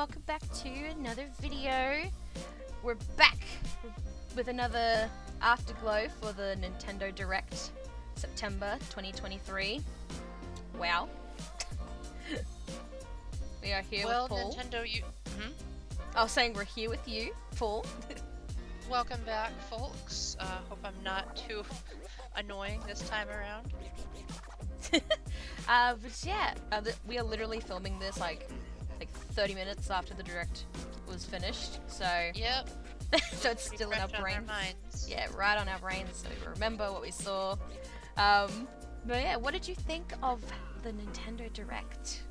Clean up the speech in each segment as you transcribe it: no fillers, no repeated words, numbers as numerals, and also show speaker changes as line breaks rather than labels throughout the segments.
welcome back to another video. We're back with another afterglow for the Nintendo Direct September 2023. Wow. We are here
Well,
with Paul.
Nintendo,
I was saying we're here with you, Paul.
welcome back, folks. Hope I'm not too annoying this time around.
But yeah, we are literally filming this like 30 minutes after the Direct was finished, so
Yep.
so it's still in our
fresh on
brains.
minds.
Yeah, right on our brains, so we remember what we saw. But yeah, what did you think of the Nintendo Direct?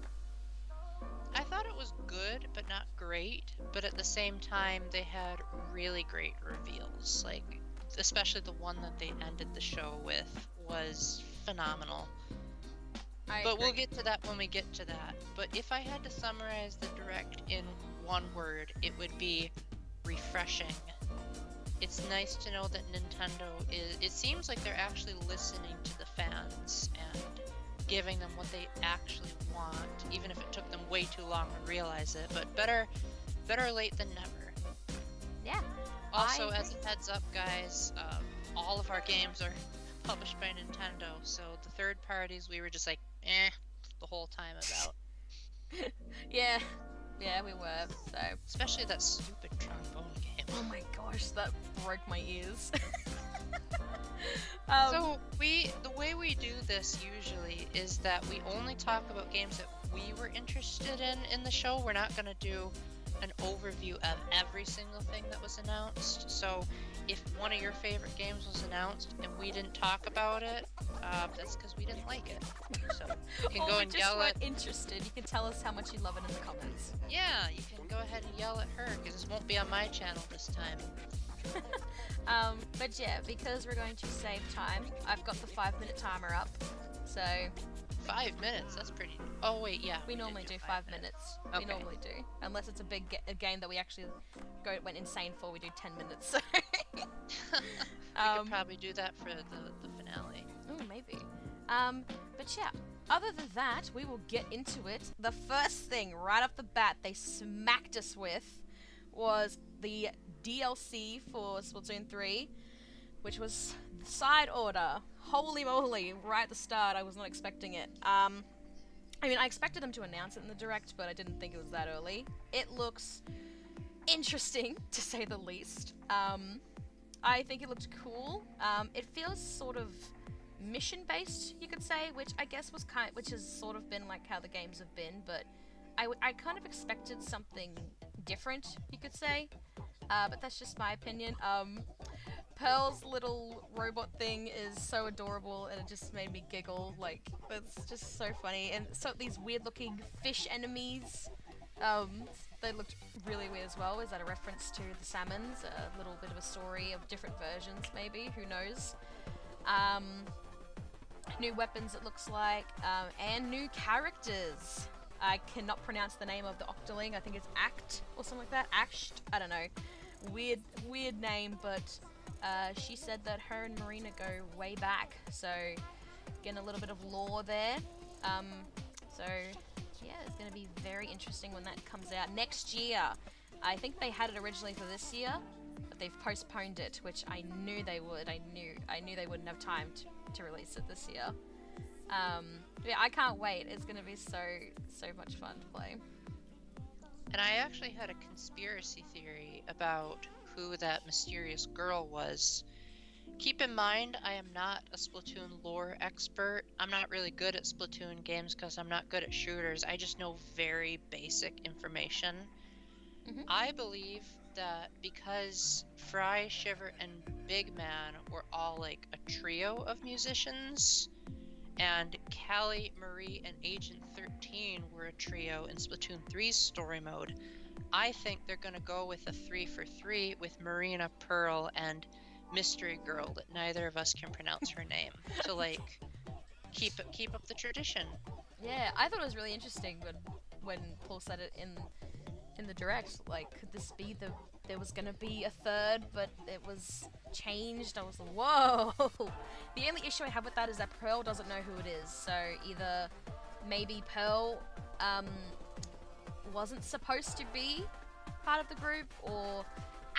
I thought it was good, but not great. But at the same time, they had really great reveals. Like, especially the one that they ended the show with was phenomenal. But we'll get to that when we get to that. But if I had to summarize the Direct in one word, it would be refreshing. It's nice to know that Nintendo it seems like they're actually listening to the fans and giving them what they actually want, even if it took them way too long to realize it. But better late than never.
Yeah.
Also, as a heads up, guys, all of our games are published by Nintendo, so the third parties we were just like, the whole time about.
Yeah, we were, so.
Especially that stupid trombone game.
Oh my gosh, that broke my ears.
So the way we do this usually is that we only talk about games that we were interested in the show. We're not going to do an overview of every single thing that was announced. So if one of your favorite games was announced and we didn't talk about it, that's because we didn't like it. So you can go and yell at.
Interested. You can tell us how much you love it in the comments.
Yeah, you can go ahead and yell at her because this won't be on my channel this time.
But yeah, because we're going to save time, I've got the 5-minute timer up. So
5 minutes. That's pretty. Oh wait, yeah.
we normally do 5 minutes.
Okay.
We normally do, unless it's a game that we actually went insane for. We do 10 minutes. So
We could probably do that for the finale.
oh, maybe. But yeah, other than that, we will get into it. The first thing right off the bat they smacked us with was the DLC for Splatoon 3, which was Side Order. Holy moly, right at the start, I was not expecting it. I mean, I expected them to announce it in the Direct, but I didn't think it was that early. It looks interesting, to say the least. I think it looked cool. It feels sort of mission-based, you could say, which I guess which has sort of been like how the games have been, but I kind of expected something different, you could say. But that's just my opinion. Pearl's little robot thing is so adorable, and it just made me giggle. Like, it's just so funny. And so these weird-looking fish enemies, they looked really weird as well. Is that a reference to the salmons? A little bit of a story of different versions, maybe? Who knows? New weapons, it looks like, and new characters. I cannot pronounce the name of the Octoling. I think it's Act or something like that. Act. I don't know. Weird name, but she said that her and Marina go way back. So getting a little bit of lore there. So yeah, it's going to be very interesting when that comes out next year. I think they had it originally for this year, but they've postponed it, which I knew they would. I knew they wouldn't have time to release it this year. Yeah, I can't wait. It's going to be so much fun to play.
And I actually had a conspiracy theory about who that mysterious girl was. Keep in mind, I am not a Splatoon lore expert. I'm not really good at Splatoon games because I'm not good at shooters. I just know very basic information.
Mm-hmm.
I believe that because Fry, Shiver, and Big Man were all like a trio of musicians, and Callie, Marie, and Agent 13 were a trio in Splatoon 3's story mode, I think they're going to go with a 3 for 3 with Marina, Pearl, and Mystery Girl that neither of us can pronounce her name to like keep up the tradition.
Yeah, I thought it was really interesting when Paul said it in the Direct. Like, could this be there was gonna be a third, but it was changed? I was like, whoa. The only issue I have with that is that Pearl doesn't know who it is. So either maybe Pearl wasn't supposed to be part of the group, or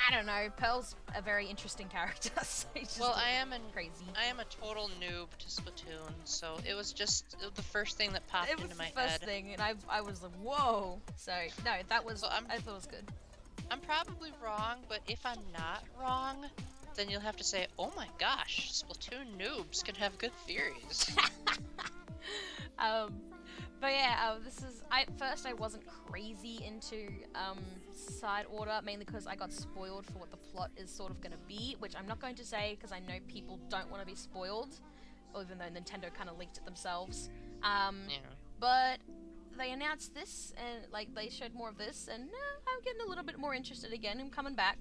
I don't know. Pearl's a very interesting character, so she's just
Well, I am
crazy.
I am a total noob to Splatoon, so it was just the first thing that popped
It was
into my
the first
head.
thing, and I was like, whoa. So no, that was
So
I thought it was good.
I'm probably wrong, but if I'm not wrong, then you'll have to say, "Oh my gosh, Splatoon noobs can have good theories."
But yeah, at first I wasn't crazy into side order, mainly because I got spoiled for what the plot is sort of going to be, which I'm not going to say because I know people don't want to be spoiled, even though Nintendo kind of leaked it themselves.
Yeah.
But they announced this, and like they showed more of this, and I'm getting a little bit more interested again. I'm coming back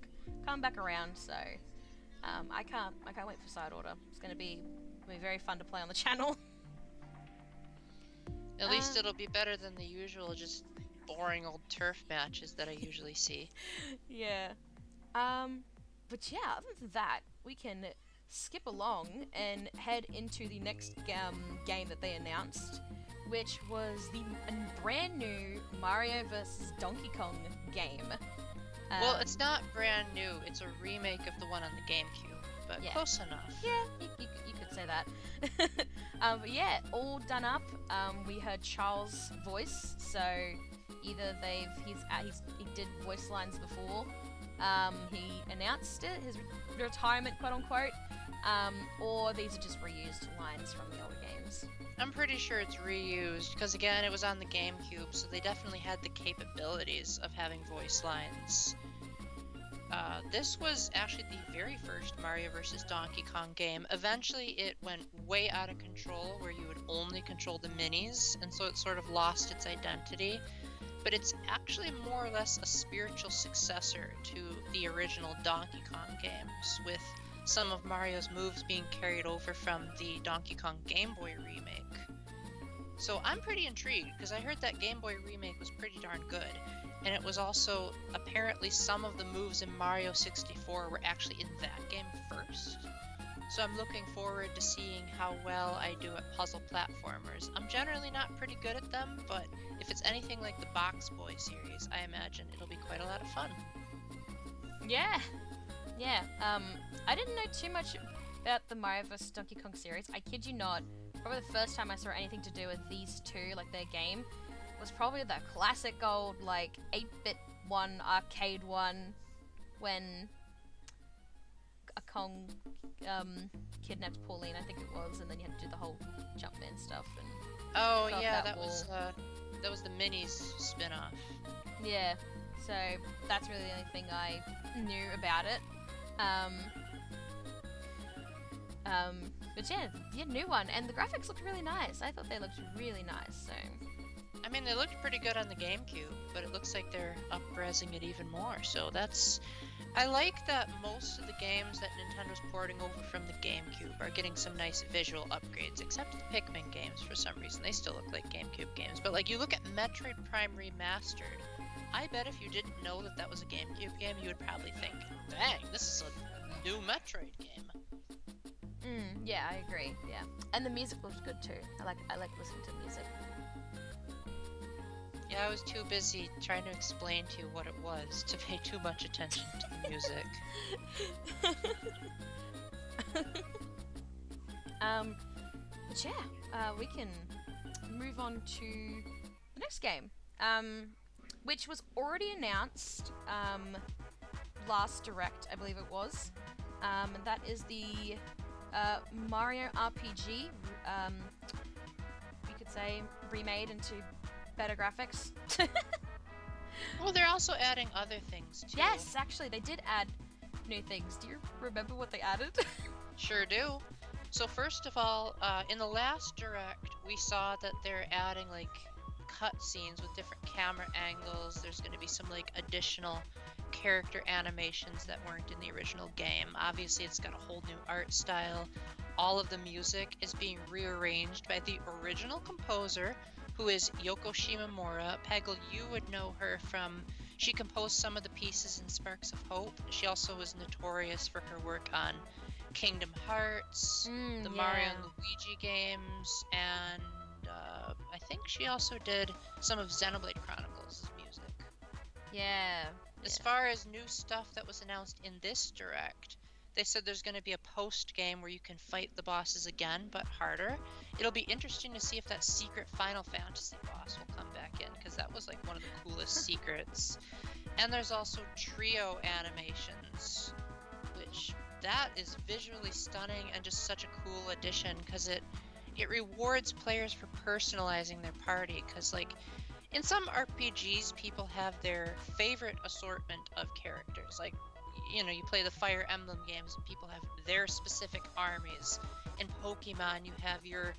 around. So I can't wait for side order. It's gonna be very fun to play on the channel.
At least it'll be better than the usual just boring old turf matches that I usually see.
Yeah. But yeah, other than that, we can skip along and head into the next game that they announced, which was the brand new Mario vs. Donkey Kong game.
Well, it's not brand new. It's a remake of the one on the GameCube, but
Yeah.
close enough.
Yeah, you could say that. But yeah, all done up. We heard Charles' voice, so either he did voice lines before, he announced it, his retirement, quote unquote, or these are just reused lines from the older games.
I'm pretty sure it's reused, because again, it was on the GameCube, so they definitely had the capabilities of having voice lines. This was actually the very first Mario vs. Donkey Kong game. Eventually, it went way out of control, where you would only control the minis, and so it sort of lost its identity. But it's actually more or less a spiritual successor to the original Donkey Kong games, with some of Mario's moves being carried over from the Donkey Kong Game Boy remake. So I'm pretty intrigued, because I heard that Game Boy remake was pretty darn good. And it was also, apparently some of the moves in Mario 64 were actually in that game first. So I'm looking forward to seeing how well I do at puzzle platformers. I'm generally not pretty good at them, but if it's anything like the Box Boy series, I imagine it'll be quite a lot of fun.
Yeah. I didn't know too much about the Mario vs. Donkey Kong series. I kid you not. Probably the first time I saw anything to do with these two, like their game, was probably the classic old, like, 8-bit one, arcade one, when a Kong kidnapped Pauline, I think it was, and then you had to do the whole Jumpman stuff. And
Oh
got
yeah,
that
that was the Minis spin-off.
yeah, so that's really the only thing I knew about it. But yeah, new one, and the graphics looked really nice. I thought they looked really nice. So
I mean, they looked pretty good on the GameCube, but it looks like they're up-resing it even more. So I like that most of the games that Nintendo's porting over from the GameCube are getting some nice visual upgrades, except the Pikmin games for some reason. They still look like GameCube games. But like, you look at Metroid Prime Remastered, I bet if you didn't know that that was a GameCube game, you would probably think, dang, this is a new Metroid game.
Yeah, I agree. Yeah, and the music looks good too. I like listening to music.
Yeah, I was too busy trying to explain to you what it was to pay too much attention to the music.
But yeah, we can move on to the next game, which was already announced last Direct, I believe it was, and that is the Mario RPG. You could say remade into better graphics.
Well, they're also adding other things too.
Yes, actually, they did add new things. Do you remember what they added?
Sure do. So first of all, in the last Direct, we saw that they're adding like cutscenes with different camera angles. There's going to be some like additional character animations that weren't in the original game. Obviously, it's got a whole new art style. All of the music is being rearranged by the original composer, who is Yoko Shimomura. Peggle, you would know her from... She composed some of the pieces in Sparks of Hope. She also was notorious for her work on Kingdom Hearts, the Mario and Luigi games, and I think she also did some of Xenoblade Chronicles' music.
Yeah.
As far as new stuff that was announced in this direct, they said there's going to be a post game where you can fight the bosses again, but harder. It'll be interesting to see if that secret Final Fantasy boss will come back in, because that was like one of the coolest secrets. And there's also trio animations, which that is visually stunning and just such a cool addition, because it rewards players for personalizing their party, because like in some RPGs, people have their favorite assortment of characters. Like, you know, you play the Fire Emblem games and people have their specific armies. In Pokemon, you have your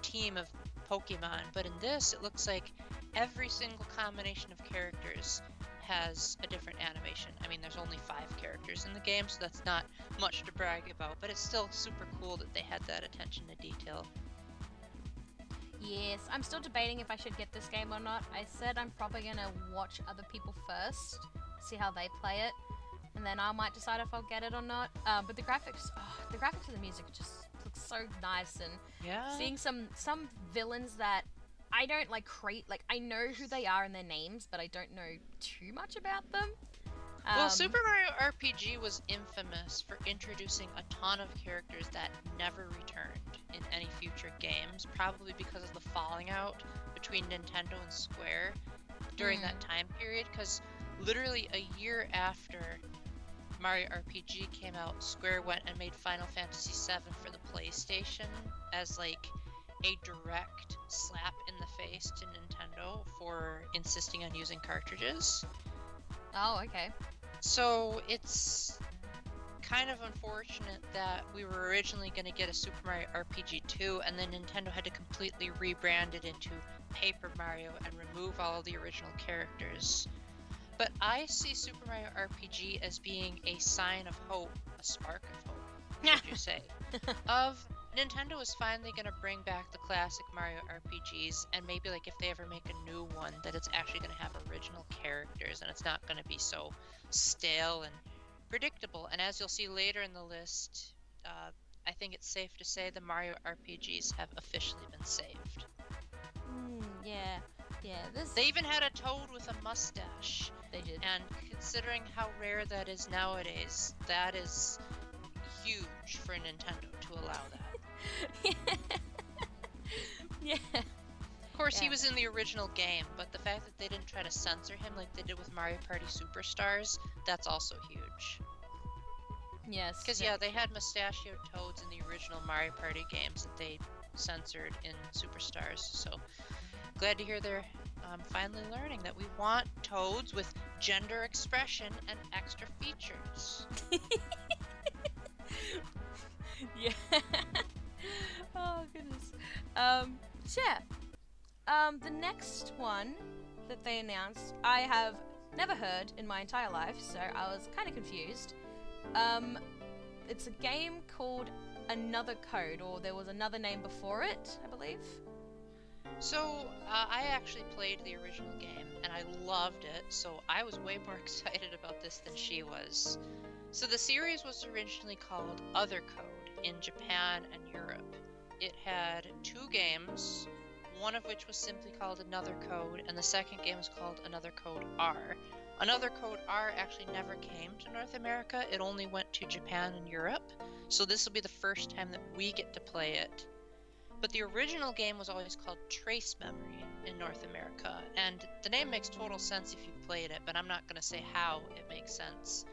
team of Pokemon. But in this, it looks like every single combination of characters has a different animation. I mean, there's only 5 characters in the game, so that's not much to brag about, but it's still super cool that they had that attention to detail.
Yes, I'm still debating if I should get this game or not. I said I'm probably gonna watch other people first, see how they play it, and then I might decide if I'll get it or not. But the graphics and the music just looks so nice, and seeing some villains that I don't like I know who they are and their names, but I don't know too much about them.
Well, Super Mario RPG was infamous for introducing a ton of characters that never returned in any future games, probably because of the falling out between Nintendo and Square during that time period, because literally a year after Mario RPG came out, Square went and made Final Fantasy VII for the PlayStation as like a direct slap in the face to Nintendo for insisting on using cartridges.
Oh, okay.
So it's kind of unfortunate that we were originally going to get a Super Mario RPG 2, and then Nintendo had to completely rebrand it into Paper Mario and remove all of the original characters. But I see Super Mario RPG as being a sign of hope, a spark of hope, should you say, of Nintendo is finally going to bring back the classic Mario RPGs, and maybe like if they ever make a new one, that it's actually going to have original characters and it's not going to be so stale and predictable. And as you'll see later in the list, I think it's safe to say the Mario RPGs have officially been saved.
Yeah.
They even had a Toad with a mustache.
They did.
And considering how rare that is nowadays, that is huge for Nintendo to allow that.
Yeah.
Of course, he was in the original game, but the fact that they didn't try to censor him like they did with Mario Party Superstars, that's also huge.
Yes.
Because, they had mustachioed Toads in the original Mario Party games that they censored in Superstars. So, glad to hear they're finally learning that we want Toads with gender expression and extra features.
Yeah. Oh, goodness. The next one that they announced, I have never heard in my entire life, so I was kind of confused. It's a game called Another Code, or there was another name before it, I believe.
So, I actually played the original game, and I loved it, so I was way more excited about this than she was. So the series was originally called Other Code in Japan and Europe. It had 2 games, one of which was simply called Another Code, and the second game was called Another Code R. Another Code R actually never came to North America, it only went to Japan and Europe, so this will be the first time that we get to play it. But the original game was always called Trace Memory in North America, and the name makes total sense if you've played it, but I'm not going to say how it makes sense.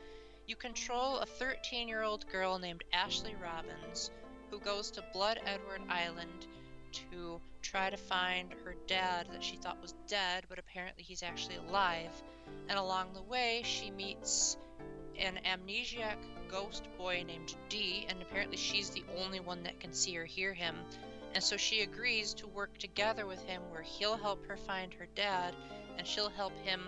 You control a 13-year-old girl named Ashley Robbins who goes to Blood Edward Island to try to find her dad that she thought was dead, but apparently he's actually alive. And along the way, she meets an amnesiac ghost boy named D, and apparently she's the only one that can see or hear him. And so she agrees to work together with him where he'll help her find her dad, and she'll help him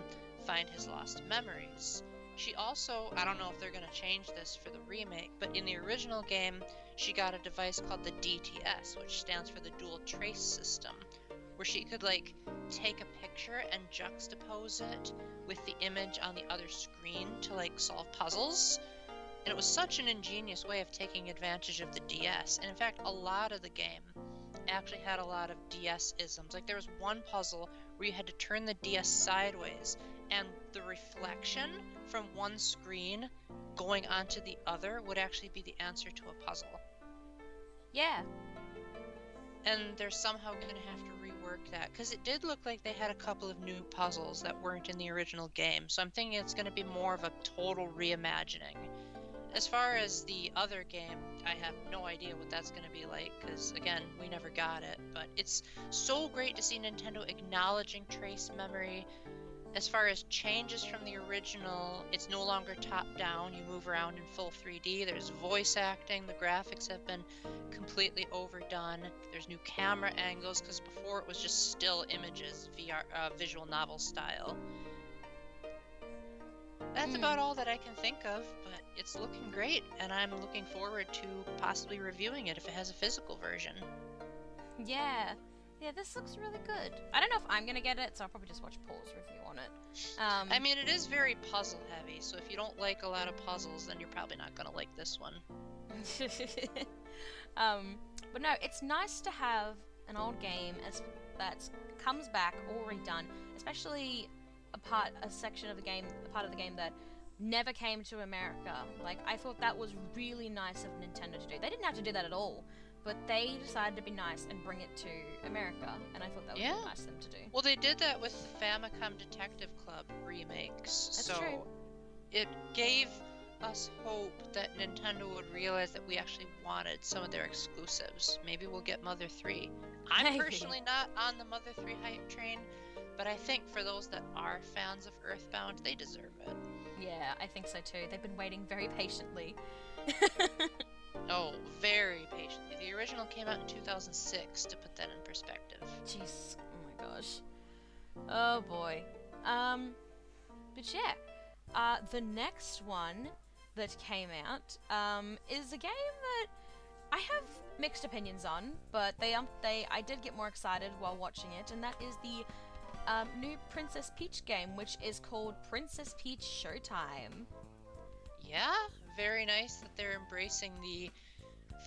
find his lost memories. She also, I don't know if they're going to change this for the remake, but in the original game, she got a device called the DTS, which stands for the Dual Trace System, where she could, take a picture and juxtapose it with the image on the other screen to, solve puzzles. And it was such an ingenious way of taking advantage of the DS. And in fact, a lot of the game actually had a lot of DS-isms. There was one puzzle where you had to turn the DS sideways, and the reflection from one screen going onto the other would actually be the answer to a puzzle.
Yeah.
And they're somehow going to have to rework that, because it did look like they had a couple of new puzzles that weren't in the original game, so I'm thinking it's going to be more of a total reimagining. As far as the other game, I have no idea what that's going to be like, because again, we never got it, but it's so great to see Nintendo acknowledging trace memory. As far as changes from the original, it's no longer top-down, you move around in full 3D, there's voice acting, the graphics have been completely overdone, there's new camera angles, because before it was just still images, visual novel style. That's about all that I can think of, but it's looking great, and I'm looking forward to possibly reviewing it if it has a physical version.
Yeah. Yeah, this looks really good. I don't know if I'm gonna get it, so I'll probably just watch Paul's review on it.
I mean, it is very puzzle heavy, so if you don't like a lot of puzzles, then you're probably not gonna like this one.
But no, it's nice to have an old game that comes back all redone, especially a part of the game that never came to America. Like, I thought that was really nice of Nintendo to do. They didn't have to do that at all, but they decided to be nice and bring it to America, and I thought that was really nice of them to do.
Well, they did that with the Famicom Detective Club remakes.
That's true.
It gave us hope that Nintendo would realize that we actually wanted some of their exclusives. Maybe we'll get Mother 3. I'm personally not on the Mother 3 hype train, but I think for those that are fans of Earthbound, they deserve it.
Yeah, I think so too. They've been waiting very patiently.
Oh, very patiently. The original came out in 2006, to put that in perspective.
Jeez, oh my gosh. Oh boy. But yeah, the next one that came out is a game that I have mixed opinions on, but I did get more excited while watching it, and that is the new Princess Peach game, which is called Princess Peach Showtime.
Yeah, very nice that they're embracing the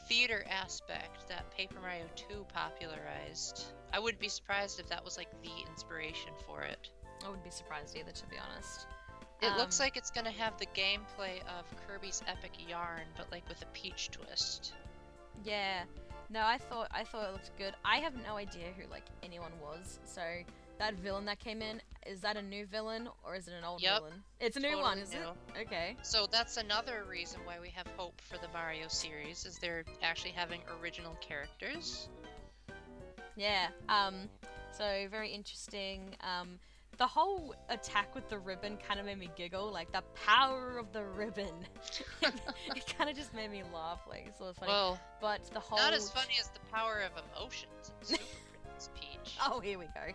theater aspect that Paper Mario 2 popularized. I wouldn't be surprised if that was like the inspiration for it.
I wouldn't be surprised either, to be honest.
It looks like it's going to have the gameplay of Kirby's Epic Yarn, but like with a Peach twist.
Yeah. No, I thought it looked good. I have no idea who like anyone was, so that villain that came in, is that a new villain or is it an old villain? It's a new one, is it? Okay.
So that's another reason why we have hope for the Mario series, is they're actually having original characters.
Yeah. So very interesting. The whole attack with the ribbon kind of made me giggle, like the power of the ribbon. It kind of just made me laugh, like it's so funny.
Well,
but the whole
not as funny as the power of emotions in Super Princess Peach.
Oh, here we go.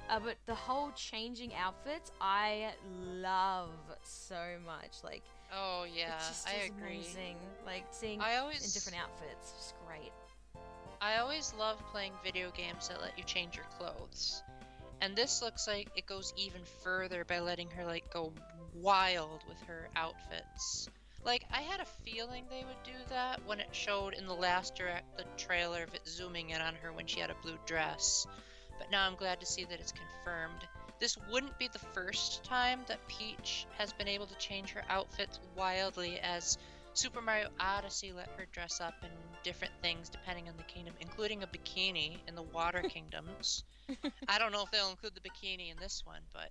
But the whole changing outfits, I love so much. Like,
oh yeah,
it's just
I agree.
Amazing. Like seeing in different outfits, just great.
I always love playing video games that let you change your clothes. And this looks like it goes even further by letting her like go wild with her outfits. Like, I had a feeling they would do that when it showed in the last the trailer of it zooming in on her when she had a blue dress. But now I'm glad to see that it's confirmed. This wouldn't be the first time that Peach has been able to change her outfits wildly, as Super Mario Odyssey let her dress up in different things depending on the kingdom, including a bikini in the Water Kingdoms. I don't know if they'll include the bikini in this one, but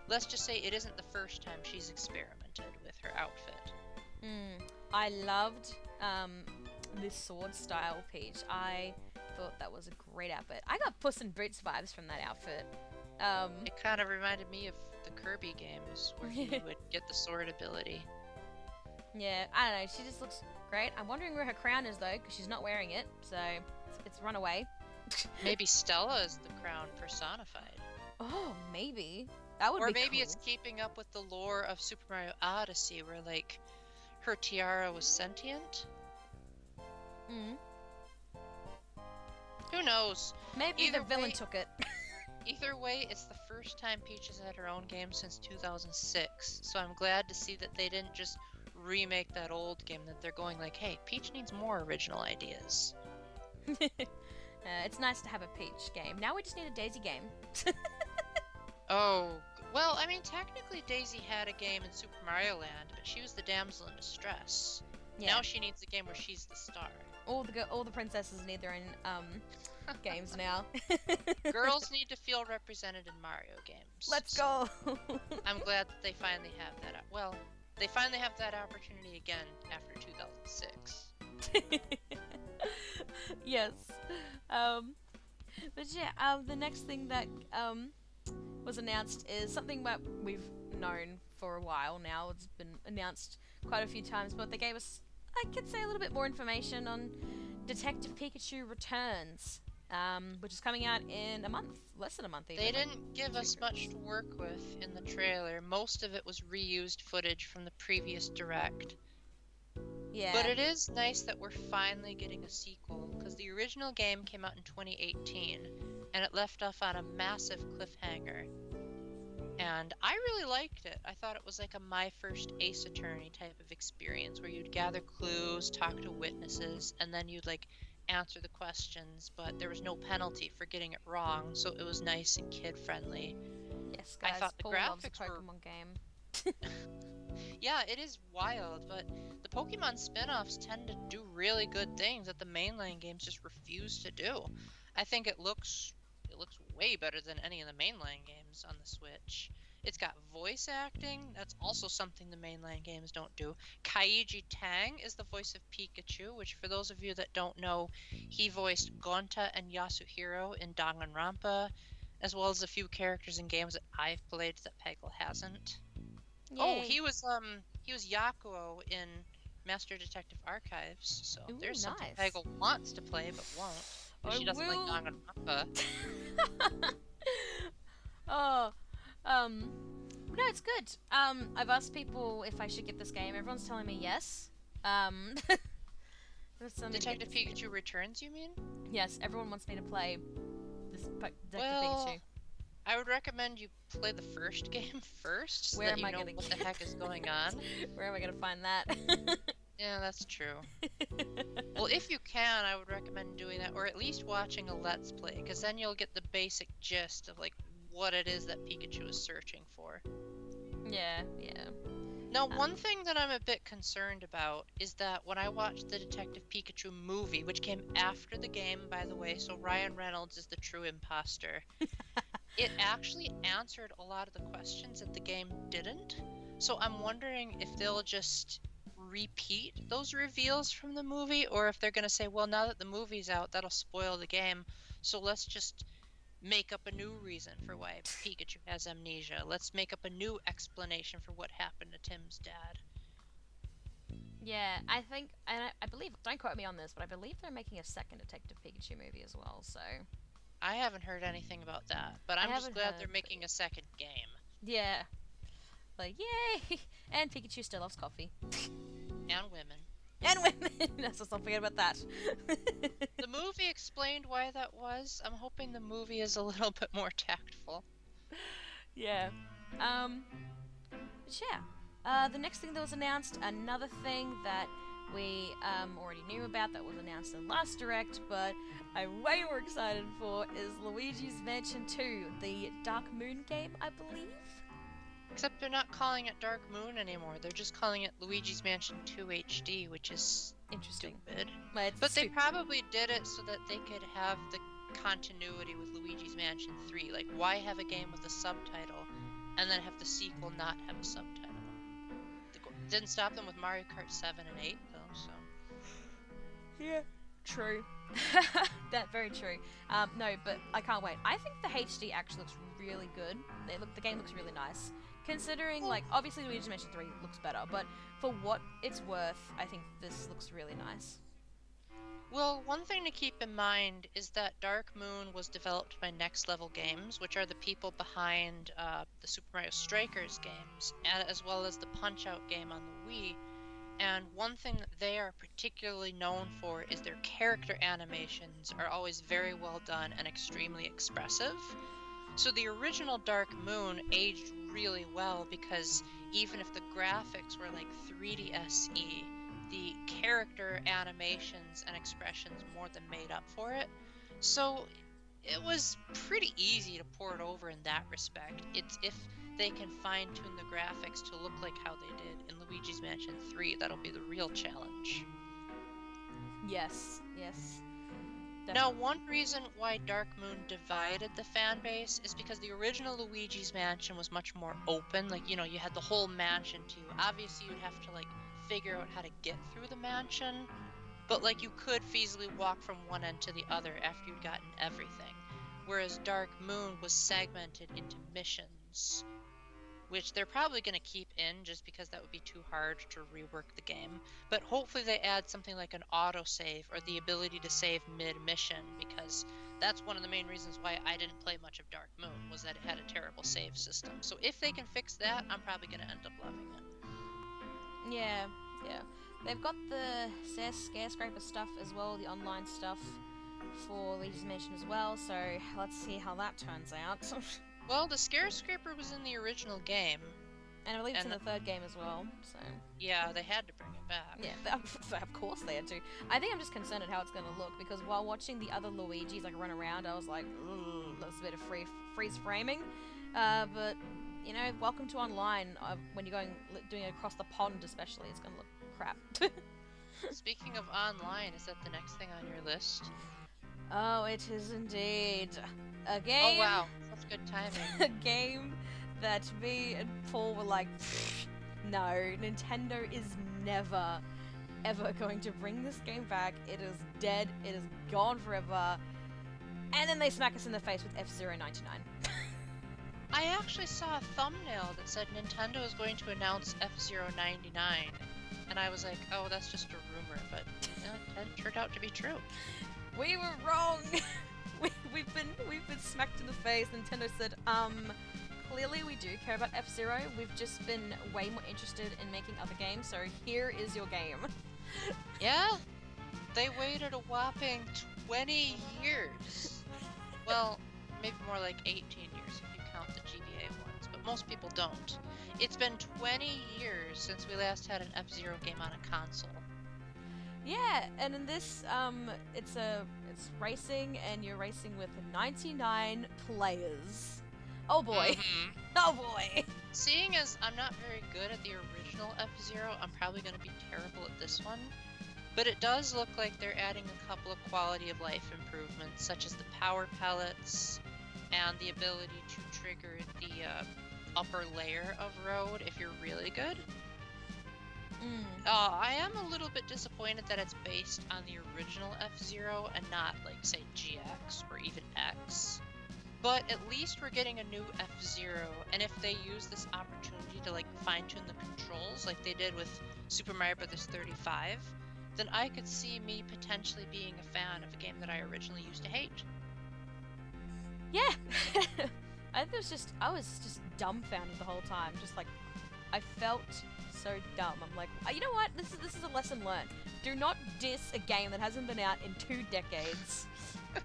let's just say it isn't the first time she's experimented with her outfit.
I loved this sword style Peach. I thought that was a great outfit. I got Puss in Boots vibes from that outfit.
It kind of reminded me of the Kirby games where you would get the sword ability.
Yeah, I don't know. She just looks great. I'm wondering where her crown is though, because she's not wearing it, so it's run away.
Maybe Stella is the crown personified.
Oh, maybe. That would be
Or maybe
cool.
it's keeping up with the lore of Super Mario Odyssey, where like her tiara was sentient. Who knows?
Maybe the villain took it.
Either way, it's the first time Peach has had her own game since 2006, so I'm glad to see that they didn't just remake that old game, that they're going like, hey, Peach needs more original ideas.
It's nice to have a Peach game. Now we just need a Daisy game.
Well, I mean, technically Daisy had a game in Super Mario Land, but she was the damsel in distress.
Yeah.
Now she needs a game where she's the star.
All the princesses need their own games now.
Girls need to feel represented in Mario games.
Let's
so
go.
I'm glad that they finally have that. Well, they finally have that opportunity again after 2006.
Yes. But yeah, the next thing that was announced is something that we've known for a while now. It's been announced quite a few times, but they gave us, I could say, a little bit more information on Detective Pikachu Returns, which is coming out in a month, less than a month even.
They didn't give us much to work with in the trailer. Most of it was reused footage from the previous Direct.
Yeah.
But it is nice that we're finally getting a sequel, because the original game came out in 2018, and it left off on a massive cliffhanger. And I really liked it. I thought it was like a My First Ace Attorney type of experience, where you'd gather clues, talk to witnesses, and then you'd like answer the questions, but there was no penalty for getting it wrong, so it was nice and kid-friendly.
Yes, guys.
I thought the
Paul loves a
graphics were...
Pokemon game.
Yeah, it is wild, but the Pokemon spin-offs tend to do really good things that the mainline games just refuse to do. I think it looks way better than any of the mainline games on the Switch. It's got voice acting. That's also something the mainline games don't do. Kaiji Tang is the voice of Pikachu, which for those of you that don't know, he voiced Gonta and Yasuhiro in Danganronpa, as well as a few characters in games that I've played that Peggle hasn't.
Yay.
Oh, he was Yakuo in Master Detective Archives, so
Ooh,
there's something
nice.
Peggle wants to play but won't. Because she doesn't like Danganronpa.
Oh, no, it's good. I've asked people if I should get this game. Everyone's telling me yes.
Detective Pikachu Returns, you mean?
Yes, everyone wants me to play this Detective
Well,
Pikachu.
I would recommend you play the first game first, so
Where
that
am
you
I
know
gonna
what the
get
heck is going on.
Where am I gonna find that?
Yeah, that's true. Well, if you can, I would recommend doing that, or at least watching a Let's Play, because then you'll get the basic gist of like what it is that Pikachu is searching for.
Yeah.
Now, one thing that I'm a bit concerned about is that when I watched the Detective Pikachu movie, which came after the game, by the way, so Ryan Reynolds is the true imposter, it actually answered a lot of the questions that the game didn't. So I'm wondering if they'll just repeat those reveals from the movie, or if they're going to say, well, now that the movie's out, that'll spoil the game, so let's just make up a new reason for why Pikachu has amnesia. Let's make up a new explanation for what happened to Tim's dad.
Yeah, I think, and I believe, don't quote me on this, but I believe they're making a second Detective Pikachu movie as well, so...
I haven't heard anything about that, but I'm just glad they're making a second game.
Yeah. Like, yay! And Pikachu still loves coffee.
And women.
And women! Let's not forget about that.
The movie explained why that was. I'm hoping the movie is a little bit more tactful.
Yeah. The next thing that was announced, another thing that we already knew about that was announced in last Direct, but I'm way more excited for, is Luigi's Mansion 2, the Dark Moon game, I believe?
Except they're not calling it Dark Moon anymore. They're just calling it Luigi's Mansion 2 HD, which is
interesting.
Stupid.
But
they probably did it so that they could have the continuity with Luigi's Mansion 3. Like, why have a game with a subtitle and then have the sequel not have a subtitle? Didn't stop them with Mario Kart 7 and 8, though, so...
Yeah. True. That's very true. No, but I can't wait. I think the HD actually looks really good. The game looks really nice. Considering, like, obviously Luigi's Mansion 3 looks better, but for what it's worth, I think this looks really nice.
Well, one thing to keep in mind is that Dark Moon was developed by Next Level Games, which are the people behind the Super Mario Strikers games, as well as the Punch-Out game on the Wii. And one thing that they are particularly known for is their character animations are always very well done and extremely expressive. So the original Dark Moon aged really well because even if the graphics were like 3D SE, the character animations and expressions more than made up for it. So it was pretty easy to port over in that respect. It's if they can fine-tune the graphics to look like how they did in Luigi's Mansion 3, that'll be the real challenge.
Yes.
Now, one reason why Dark Moon divided the fan base is because the original Luigi's Mansion was much more open. Like, you know, you had the whole mansion to you. Obviously, you'd have to, like, figure out how to get through the mansion, but, like, you could feasibly walk from one end to the other after you'd gotten everything. Whereas Dark Moon was segmented into missions, which they're probably going to keep in just because that would be too hard to rework the game. But hopefully they add something like an autosave or the ability to save mid-mission, because that's one of the main reasons why I didn't play much of Dark Moon, was that it had a terrible save system. So if they can fix that, I'm probably going to end up loving it.
Yeah. They've got the Scarescraper stuff as well, the online stuff for Luigi's Mansion as well, so let's see how that turns out.
Well, the Scarescraper was in the original game.
And I believe it's in the third game as well, so...
Yeah, they had to bring it back.
Yeah, of course they had to. I think I'm just concerned at how it's going to look, because while watching the other Luigis, like, run around, I was like, ooh, that's a bit of freeze framing. But, you know, welcome to online. When you're doing it across the pond especially, it's going to look crap.
Speaking of online, is that the next thing on your list?
Oh, it is indeed. A game...
Oh, wow. That's good timing.
A game that me and Paul were like, no, Nintendo is never, ever going to bring this game back. It is dead. It is gone forever. And then they smack us in the face with F-Zero 99.
I actually saw a thumbnail that said Nintendo is going to announce F-Zero 99. And I was like, oh, that's just a rumor. But that turned out to be true.
We were wrong. We've been smacked in the face. Nintendo said, clearly we do care about F-Zero. We've just been way more interested in making other games, so here is your game.
Yeah? They waited a whopping 20 years. Well, maybe more like 18 years if you count the GBA ones, but most people don't. It's been 20 years since we last had an F-Zero game on a console.
Yeah, and in this, it's racing, and you're racing with 99 players. Oh boy.
Mm-hmm.
Oh boy.
Seeing as I'm not very good at the original F-Zero, I'm probably going to be terrible at this one. But it does look like they're adding a couple of quality of life improvements, such as the power pellets and the ability to trigger the upper layer of road if you're really good. I am a little bit disappointed that it's based on the original F-Zero and not, like, say, GX or even X. But at least we're getting a new F-Zero, and if they use this opportunity to, like, fine-tune the controls like they did with Super Mario Bros. 35, then I could see me potentially being a fan of a game that I originally used to hate.
Yeah. I was just dumbfounded the whole time. Just like, I felt so dumb. I'm like, you know what? This is a lesson learned. Do not diss a game that hasn't been out in 2 decades.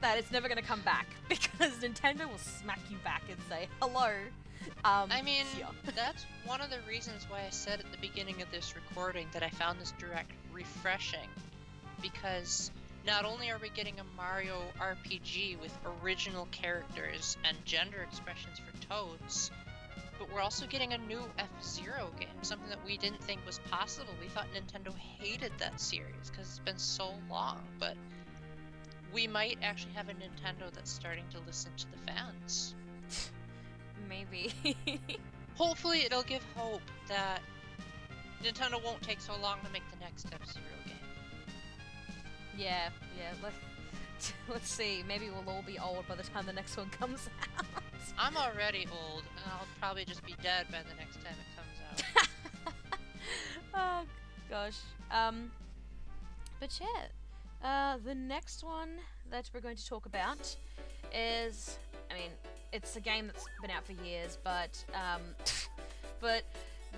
That it's never going to come back, because Nintendo will smack you back and say, hello.
I mean,
yeah.
That's one of the reasons why I said at the beginning of this recording that I found this direct refreshing, because not only are we getting a Mario RPG with original characters and gender expressions for Toads, but we're also getting a new F-Zero game, something that we didn't think was possible. We thought Nintendo hated that series because it's been so long, but we might actually have a Nintendo that's starting to listen to the fans.
Maybe.
Hopefully it'll give hope that Nintendo won't take so long to make the next F-Zero game.
Yeah. Let's see. Maybe we'll all be old by the time the next one comes out.
I'm already old, and I'll probably just be dead by the next time it comes out.
Oh, gosh. But yeah, the next one that we're going to talk about is, I mean, it's a game that's been out for years, but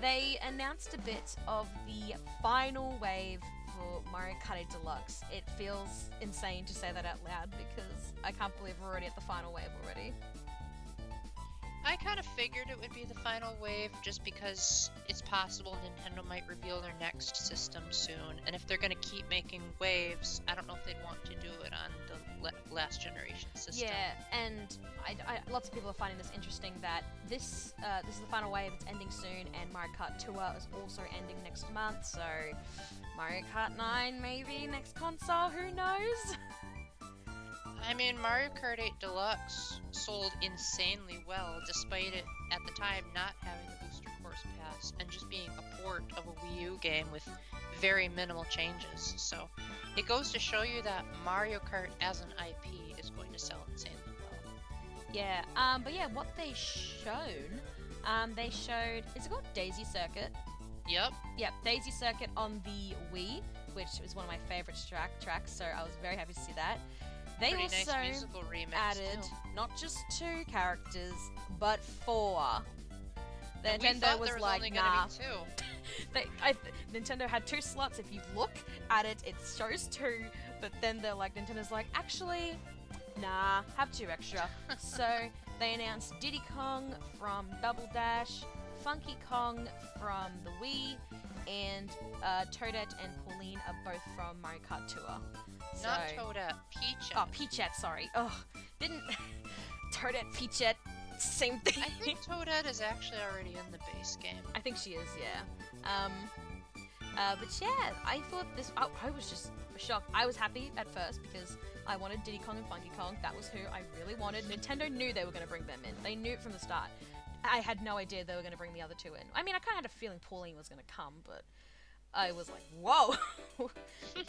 they announced a bit of the final wave for Mario Kart 8 Deluxe. It feels insane to say that out loud, because I can't believe we're already at the final wave already.
I kind of figured it would be the final wave just because it's possible Nintendo might reveal their next system soon. And if they're going to keep making waves, I don't know if they'd want to do it on the last generation system.
Yeah, and lots of people are finding this interesting that this is the final wave, it's ending soon, and Mario Kart Tour is also ending next month, so Mario Kart 9 maybe next console, who knows?
I mean, Mario Kart 8 Deluxe sold insanely well, despite it, at the time, not having the Booster Course Pass, and just being a port of a Wii U game with very minimal changes. So, it goes to show you that Mario Kart as an IP is going to sell insanely well.
Yeah, but yeah, what they showed, is it called Daisy Circuit?
Yep.
Yep, Daisy Circuit on the Wii, which is one of my favorite tracks, so I was very happy to see that. They
Pretty
also
nice musical remix
added
too.
not just 2 characters, but 4. The
And we
Nintendo
thought
was
there was
like,
only
nah.
gonna be 2.
Nintendo had 2 slots. If you look at it, it shows 2, but then they're like, Nintendo's like, actually, nah, have 2 extra. So they announced Diddy Kong from Double Dash, Funky Kong from the Wii, and Toadette and Pauline are both from Mario Kart Tour. So,
Not Toadette, Peachette.
oh, Peachette, sorry. Ugh, didn't Toadette, Peachette, same thing.
I think Toadette is actually already in the base game.
I think she is, yeah. But yeah, I thought this. I was just shocked. I was happy at first because I wanted Diddy Kong and Funky Kong. That was who I really wanted. Nintendo knew they were going to bring them in. They knew it from the start. I had no idea they were going to bring the other 2 in. I mean, I kind of had a feeling Pauline was going to come, but I was like, whoa,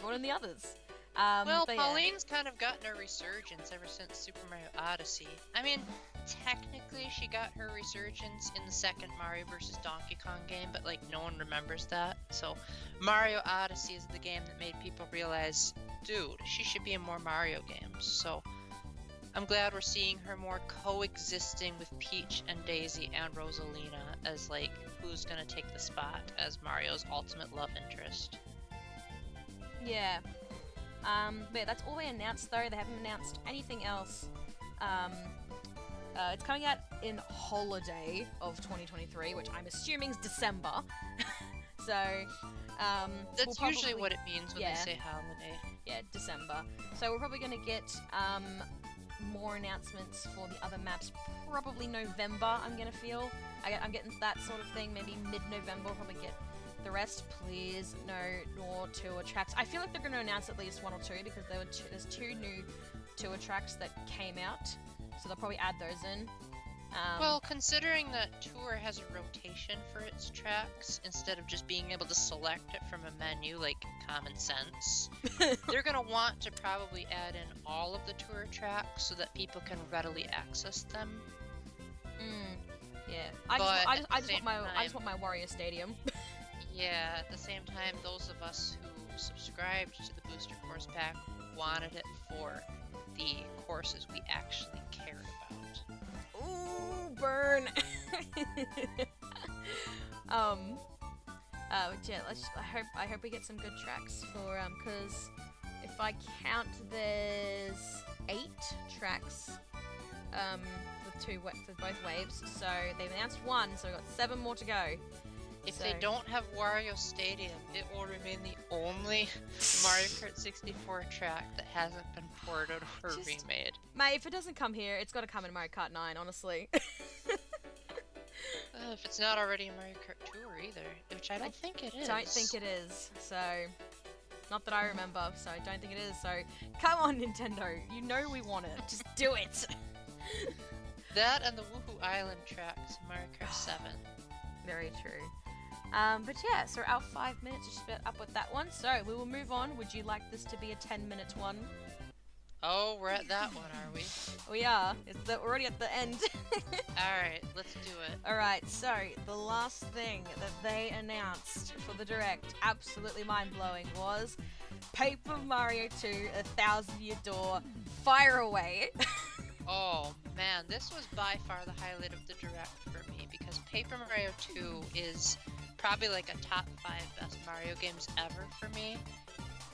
brought in the others.
Well,
but yeah.
Pauline's kind of gotten a resurgence ever since Super Mario Odyssey. I mean, technically she got her resurgence in the second Mario vs. Donkey Kong game, but like no one remembers that. So Mario Odyssey is the game that made people realize, dude, she should be in more Mario games. So I'm glad we're seeing her more coexisting with Peach and Daisy and Rosalina as like who's gonna take the spot as Mario's ultimate love interest.
Yeah. But yeah, that's all they announced though. They haven't announced anything else. It's coming out in holiday of 2023, which I'm assuming is December. So,
That's
we'll
usually
probably-
what it means when
yeah.
they say holiday.
Yeah, December. So we're probably going to get more announcements for the other maps. Probably November, I'm going to feel. I'm getting that sort of thing. Maybe mid-November we'll probably get the rest. Please, no more tour tracks. I feel like they're going to announce at least 1 or 2 because there's 2 new tour tracks that came out. So they'll probably add those in.
Well, considering that Tour has a rotation for its tracks, instead of just being able to select it from a menu like common sense, they're going to want to probably add in all of the Tour tracks so that people can readily access them.
Yeah. I
But
just want my Warrior Stadium.
Yeah, at the same time, those of us who subscribed to the Booster Course Pack wanted it for the courses we actually cared about.
Ooh, burn. Yeah, I hope we get some good tracks for because if I count, there's 8 tracks for both waves. So they've announced 1, so we've got 7 more to go.
If
So-
they don't have Wario Stadium, it will remain the only Mario Kart 64 track that hasn't been ported or
Just-
remade.
Mate, if it doesn't come here, it's got to come in Mario Kart 9, honestly.
If it's not already in Mario Kart Tour either, which I don't think it is.
Don't think it is. So, not that I remember. So I don't think it is. So, come on, Nintendo. You know we want it. Just do it.
That and the Woohoo Island tracks in Mario Kart 7.
Very true. But yeah, so our 5 minutes is split up with that one. So we will move on. Would you like this to be a 10-minute one?
Oh, we're at that one, are we?
We are. We're already at the end.
Alright, let's do it.
Alright, so the last thing that they announced for the Direct, absolutely mind-blowing, was Paper Mario 2, 1,000-Year Door, Fire Away.
Oh man, this was by far the highlight of the Direct for me because Paper Mario 2 is probably like a top 5 best Mario games ever for me.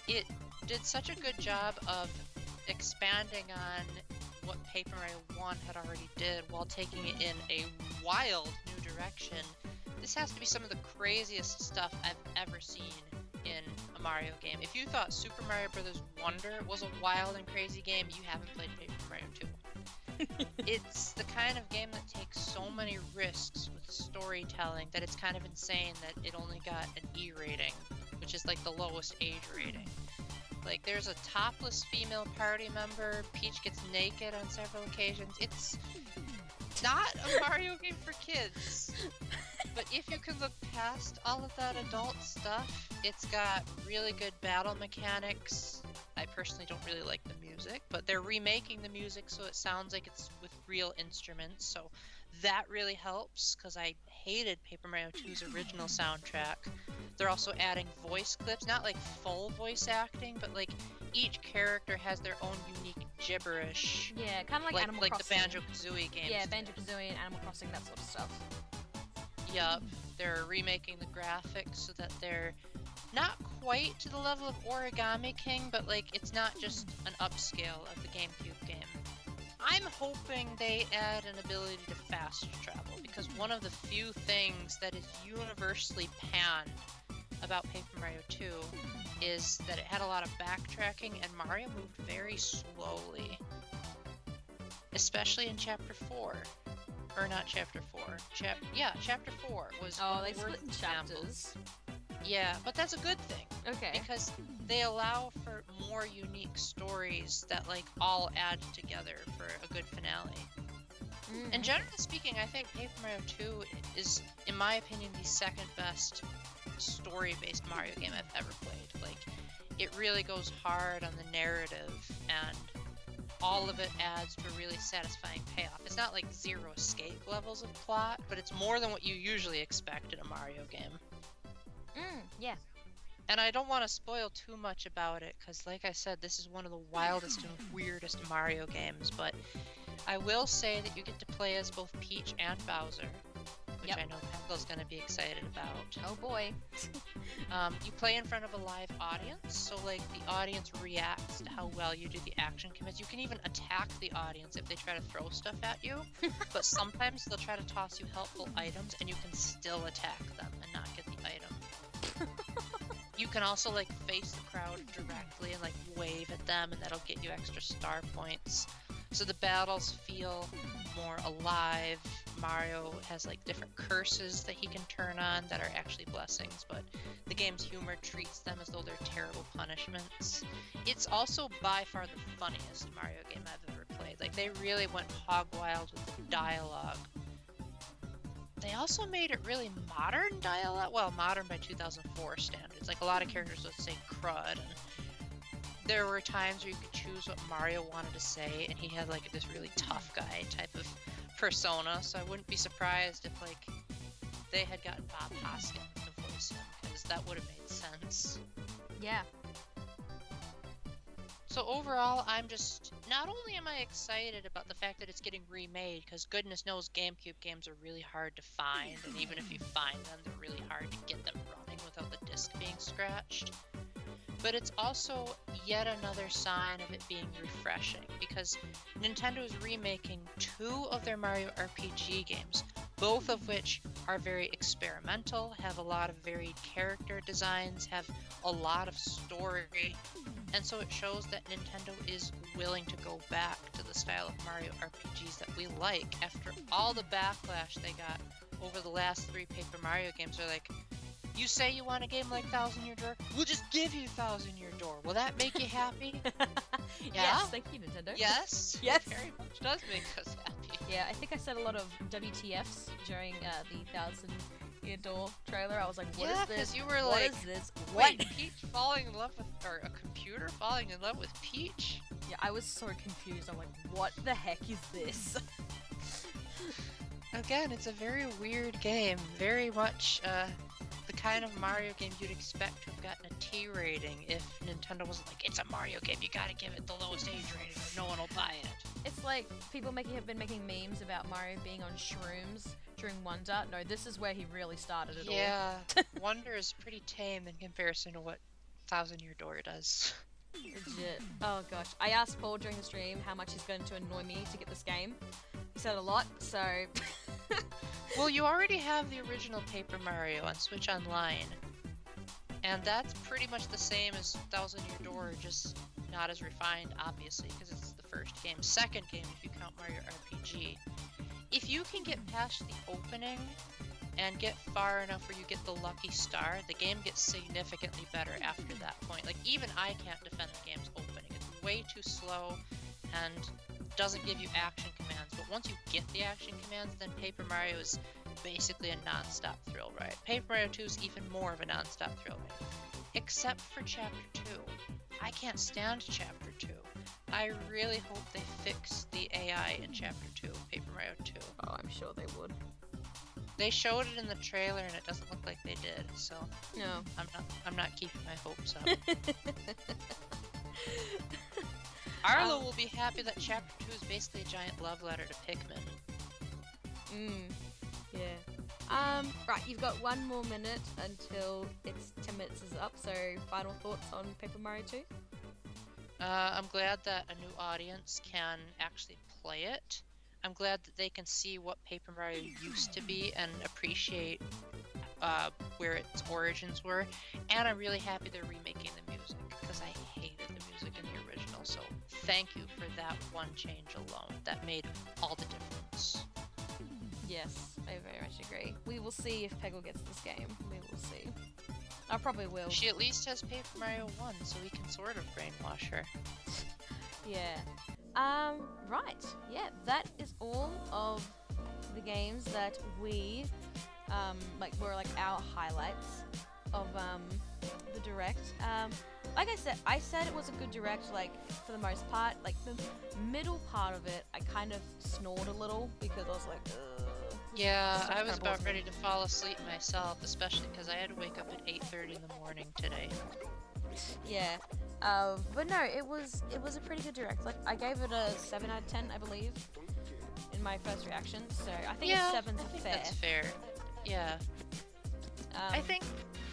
It did such a good job of expanding on what Paper Mario 1 had already did while taking it in a wild new direction. This has to be some of the craziest stuff I've ever seen in a Mario game. If you thought Super Mario Bros. Wonder was a wild and crazy game, you haven't played Paper Mario 2. It's the kind of game that takes so many risks with storytelling that it's kind of insane that it only got an E rating, which is like the lowest age rating. Like, there's a topless female party member, Peach gets naked on several occasions. It's not a Mario game for kids. But if you can look past all of that adult stuff, it's got really good battle mechanics. I personally don't really like the music, but they're remaking the music so it sounds like it's with real instruments, so that really helps, because I hated Paper Mario 2's original soundtrack. They're also adding voice clips, not like full voice acting, but like each character has their own unique gibberish.
Yeah, kind of like Animal
like
Crossing.
Like the Banjo-Kazooie games.
Yeah, Banjo-Kazooie and Animal Crossing, that sort of stuff.
Yup, they're remaking the graphics so that they're not quite to the level of Origami King, but like it's not just an upscale of the GameCube game. I'm hoping they add an ability to fast travel, because one of the few things that is universally panned about Paper Mario 2 is that it had a lot of backtracking and Mario moved very slowly. Especially in Chapter 4. Or not Chapter 4. Chapter 4 was
Oh,
one of
they
the
split
worst
in
examples.
chapters.
Yeah, but that's a good thing.
Okay.
Because they allow for more unique stories that like all add together for a good finale.
Mm-hmm.
And generally speaking, I think Paper Mario 2 is, in my opinion, the second best story-based Mario game I've ever played. Like, it really goes hard on the narrative, and all of it adds to a really satisfying payoff. It's not like zero escape levels of plot, but it's more than what you usually expect in a Mario game.
Yeah.
And I don't want to spoil too much about it, because like I said, this is one of the wildest and weirdest Mario games, but I will say that you get to play as both Peach and Bowser, which I know Pendle's going to be excited about.
Oh boy.
You play in front of a live audience, so like the audience reacts to how well you do the action commits. You can even attack the audience if they try to throw stuff at you, but sometimes they'll try to toss you helpful items and you can still attack them and not get the item. You can also like face the crowd directly and like wave at them, and that'll get you extra star points. So the battles feel more alive. Mario has like different curses that he can turn on that are actually blessings, but the game's humor treats them as though they're terrible punishments. It's also by far the funniest Mario game I've ever played. Like, they really went hog wild with the dialogue. They also made it really modern dialogue. Well, modern by 2004 standards. Like, a lot of characters would say crud, and there were times where you could choose what Mario wanted to say, and he had like this really tough guy type of persona, so I wouldn't be surprised if like they had gotten Bob Hoskins to voice him, because that would have made sense.
Yeah.
So overall, I'm just, not only am I excited about the fact that it's getting remade, because goodness knows GameCube games are really hard to find, and even if you find them, they're really hard to get them running without the disc being scratched. But it's also yet another sign of it being refreshing, because Nintendo is remaking 2 of their Mario RPG games, both of which are very experimental, have a lot of varied character designs, have a lot of story, and so it shows that Nintendo is willing to go back to the style of Mario RPGs that we like. After all the backlash they got over the last 3 Paper Mario games, they're like, you say you want a game like Thousand Year Door? We'll just give you Thousand Year Door. Will that make you happy? Yeah?
Yes, thank you, Nintendo.
Yes?
Yes.
It very much does make us happy.
Yeah, I think I said a lot of WTFs during the Thousand Year Door trailer. I was like, what is
Yeah,
this?
'cause you were
What
like,
is this?
Wait,
What?
Peach falling in love with, or a computer falling in love with Peach?
Yeah, I was so confused. I'm like, what the heck is this?
Again, it's a very weird game. Very much the kind of Mario game you'd expect to have gotten a T rating if Nintendo wasn't like, it's a Mario game, you gotta give it the lowest age rating or no one will buy it.
It's like people have been making memes about Mario being on shrooms during Wonder. No, this is where he really started it all.
Yeah, Wonder is pretty tame in comparison to what Thousand Year Door does.
Legit. Oh gosh. I asked Paul during the stream how much he's going to annoy me to get this game. He said a lot, so...
Well, you already have the original Paper Mario on Switch Online. And that's pretty much the same as Thousand Year Door, just not as refined, obviously, because it's the first game. Second game, if you count Mario RPG. If you can get past the opening and get far enough where you get the lucky star, the game gets significantly better after that point. Like, even I can't defend the game's opening. It's way too slow and doesn't give you action commands. But once you get the action commands, then Paper Mario is basically a non-stop thrill ride. Paper Mario 2 is even more of a non-stop thrill ride. Except for Chapter 2. I can't stand Chapter 2. I really hope they fix the AI in Chapter 2 of Paper Mario 2.
Oh, I'm sure they would.
They showed it in the trailer and it doesn't look like they did, so
No.
I'm not keeping my hopes up. Arlo will be happy that Chapter 2 is basically a giant love letter to Pikmin.
Yeah. Right, you've got 1 more minute until it's 10 minutes is up, so final thoughts on Paper Mario 2?
I'm glad that a new audience can actually play it. I'm glad that they can see what Paper Mario used to be and appreciate where its origins were. And I'm really happy they're remaking the music, because I hated the music in the original. So thank you for that one change alone. That made all the difference.
Yes, I very much agree. We will see if Peggle gets this game. We will see. I probably will.
She at least has Paper Mario 1, so we can sort of brainwash her.
Yeah. Right. Yeah, that is all of the games that we, were our highlights of, the Direct. Like I said it was a good Direct, for the most part. Like, the middle part of it, I kind of snored a little, because I was like, ugh.
Yeah, I was about ready to fall asleep myself, especially because I had to wake up at 8:30 in the morning today.
Yeah. But no, it was a pretty good Direct. Like, I gave it a 7 out of 10, I believe, in my first reaction. So I think a 7's fair.
That's fair. Yeah. I think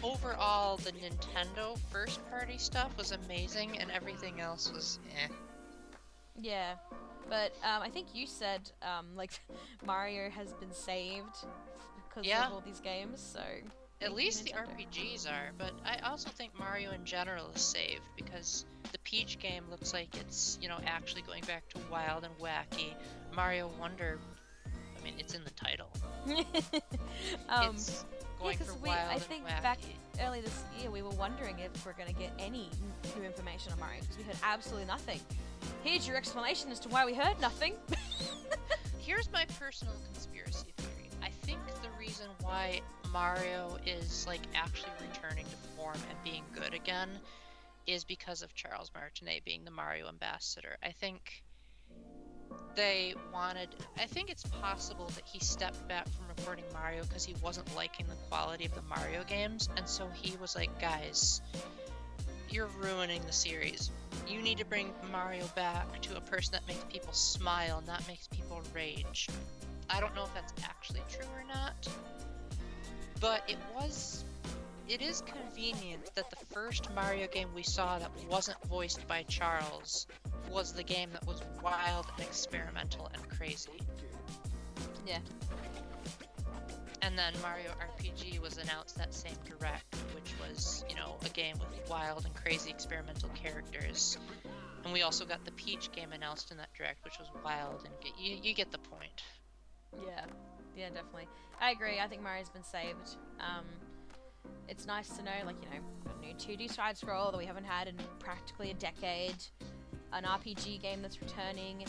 overall the Nintendo first-party stuff was amazing, and everything else was eh.
Yeah, but I think you said Mario has been saved because of all these games. So
at least the RPGs are, but I also think Mario in general is saved, because the Peach game looks like it's, actually going back to wild and wacky. Mario Wonder, I mean, it's in the title. It's going for wild
I think
and wacky.
back early this year we were wondering if we're going to get any new information on Mario, because we heard absolutely nothing. Here's your explanation as to why we heard nothing.
Here's my personal conspiracy theory. I think the reason why Mario is actually returning to form and being good again is because of Charles Martinet being the Mario ambassador. I think it's possible that he stepped back from recording Mario because he wasn't liking the quality of the Mario games, and so he was like, guys, you're ruining the series. You need to bring Mario back to a person that makes people smile, not makes people rage. I don't know if that's actually true or not, but it is convenient that the first Mario game we saw that wasn't voiced by Charles was the game that was wild and experimental and crazy.
Yeah.
And then Mario RPG was announced that same Direct, which was, a game with wild and crazy experimental characters. And we also got the Peach game announced in that Direct, which was wild, and you get the point.
Yeah, definitely. I agree. I think Mario's been saved. It's nice to know, a new 2D side scroll that we haven't had in practically a decade, an RPG game that's returning,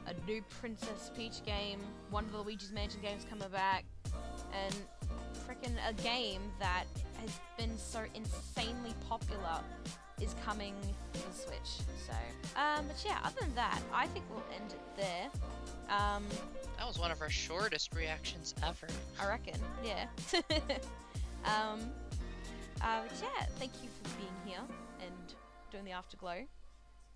a new Princess Peach game, one of the Luigi's Mansion games coming back, and frickin' a game that has been so insanely popular is coming to the Switch. So, but yeah, other than that, I think we'll end it there.
That was one of our shortest reactions ever.
I reckon, yeah. But yeah, thank you for being here and doing the Afterglow.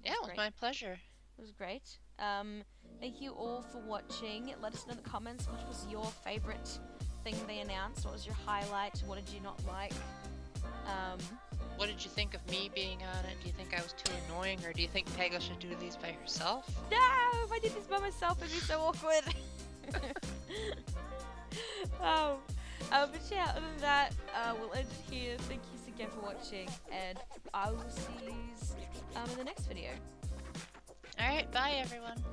Yeah, it was my pleasure.
It was great. Thank you all for watching. Let us know in the comments what was your favourite thing they announced. What was your highlight? What did you not like?
What did did you think of me being on it? Do you think I was too annoying, or do you think Peggle should do these by herself?
No, if I did this by myself, it'd be so awkward. But yeah, other than that, we'll end it here. Thank you again for watching, and I will see you in the next video.
Alright, bye everyone.